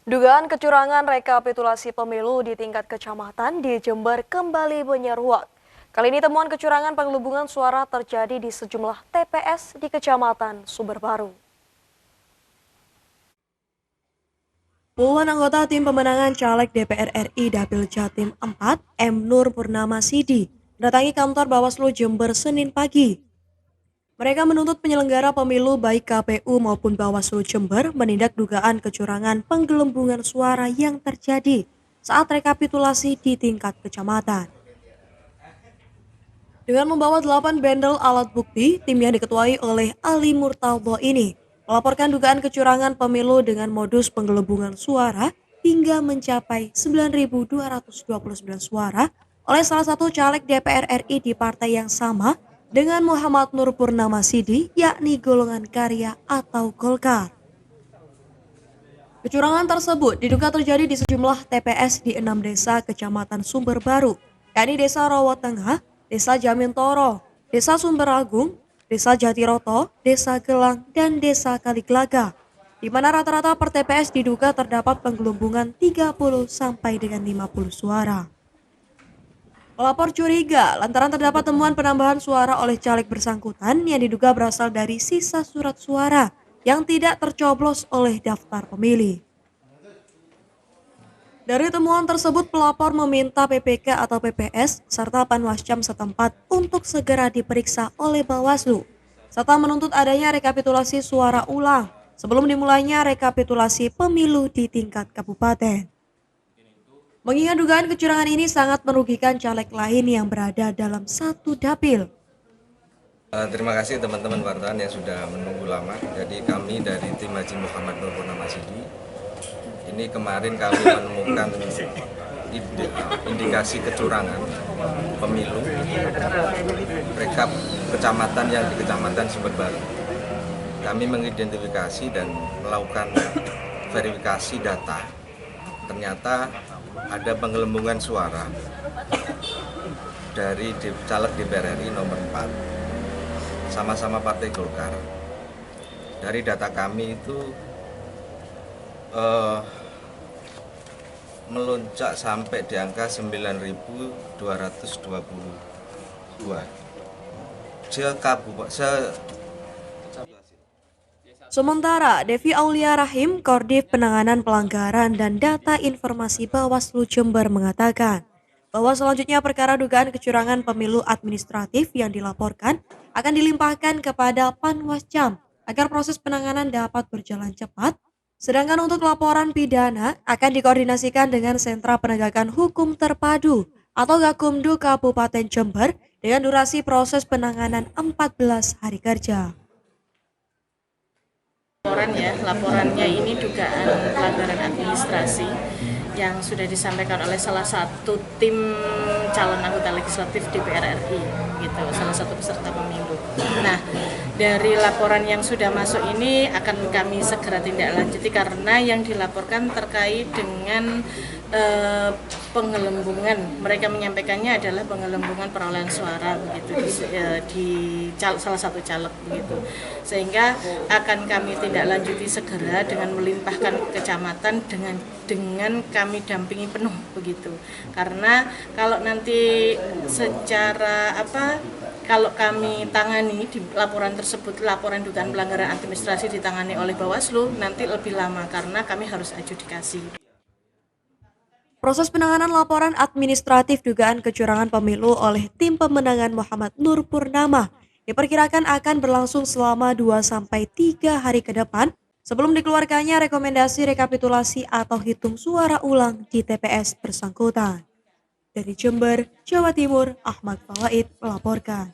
Dugaan kecurangan rekapitulasi pemilu di tingkat kecamatan di Jember kembali menyeruak. Kali ini temuan kecurangan penggelembungan suara terjadi di sejumlah TPS di Kecamatan Sumberbaru. Puluhan anggota tim pemenangan caleg DPR RI Dapil Jatim 4, M. Nur Purnama Sidi, mendatangi kantor Bawaslu Jember Senin pagi. Mereka menuntut penyelenggara pemilu baik KPU maupun Bawaslu Jember menindak dugaan kecurangan penggelembungan suara yang terjadi saat rekapitulasi di tingkat kecamatan. Dengan membawa 8 bendel alat bukti, tim yang diketuai oleh Ali Murtalbo ini melaporkan dugaan kecurangan pemilu dengan modus penggelembungan suara hingga mencapai 9.229 suara oleh salah satu caleg DPR RI di partai yang sama dengan Muhammad Nur Purnama Sidi, yakni golongan karya atau Golkar. Kecurangan tersebut diduga terjadi di sejumlah TPS di 6 desa Kecamatan Sumberbaru, yakni Desa Rawa Tengah, Desa Jamintoro, Desa Sumberagung, Desa Jatiroto, Desa Gelang, dan Desa Kaliglaga, di mana rata-rata per TPS diduga terdapat penggelembungan 30 sampai dengan 50 suara. Pelapor curiga lantaran terdapat temuan penambahan suara oleh caleg bersangkutan yang diduga berasal dari sisa surat suara yang tidak tercoblos oleh daftar pemilih. Dari temuan tersebut, pelapor meminta PPK atau PPS serta Panwascam setempat untuk segera diperiksa oleh Bawaslu, serta menuntut adanya rekapitulasi suara ulang sebelum dimulainya rekapitulasi pemilu di tingkat kabupaten. Mengingat dugaan kecurangan ini sangat merugikan caleg lain yang berada dalam satu dapil. Terima kasih teman-teman wartawan yang sudah menunggu lama. Jadi kami dari tim Haji Muhammad Nur Purnama Sidi, ini kemarin kami menemukan indikasi kecurangan pemilu rekap kecamatan yang di Kecamatan Sumberbaru. Kami mengidentifikasi dan melakukan verifikasi data. Ternyata ada penggelembungan suara dari caleg DPR RI nomor 4, sama-sama Partai Golkar. Dari data kami itu melonjak sampai di angka 9.222. Sementara Devi Aulia Rahim, Koordif Penanganan Pelanggaran dan Data Informasi Bawaslu Jember mengatakan bahwa selanjutnya perkara dugaan kecurangan pemilu administratif yang dilaporkan akan dilimpahkan kepada Panwascam agar proses penanganan dapat berjalan cepat. Sedangkan untuk laporan pidana akan dikoordinasikan dengan Sentra Penegakan Hukum Terpadu atau Gakumdu Kabupaten Jember dengan durasi proses penanganan 14 hari kerja. Laporannya ini dugaan pelanggaran administrasi yang sudah disampaikan oleh salah satu tim calon anggota legislatif DPR RI, gitu, salah satu peserta pemilu. Nah, dari laporan yang sudah masuk ini akan kami segera tindak lanjuti karena yang dilaporkan terkait dengan penggelembungan. Mereka menyampaikannya adalah penggelembungan perolehan suara begitu di salah satu caleg begitu. Sehingga akan kami tindak lanjuti segera dengan melimpahkan ke kecamatan dengan kami dampingi penuh begitu. Karena kalau nanti secara kalau kami tangani di laporan tersebut, laporan dugaan pelanggaran administrasi ditangani oleh Bawaslu, nanti lebih lama karena kami harus adjudikasi. Proses penanganan laporan administratif dugaan kecurangan pemilu oleh tim pemenangan Muhammad Nur Purnama diperkirakan akan berlangsung selama 2-3 hari ke depan sebelum dikeluarkannya rekomendasi rekapitulasi atau hitung suara ulang di TPS bersangkutan. Dari Jember, Jawa Timur, Ahmad Falaid melaporkan.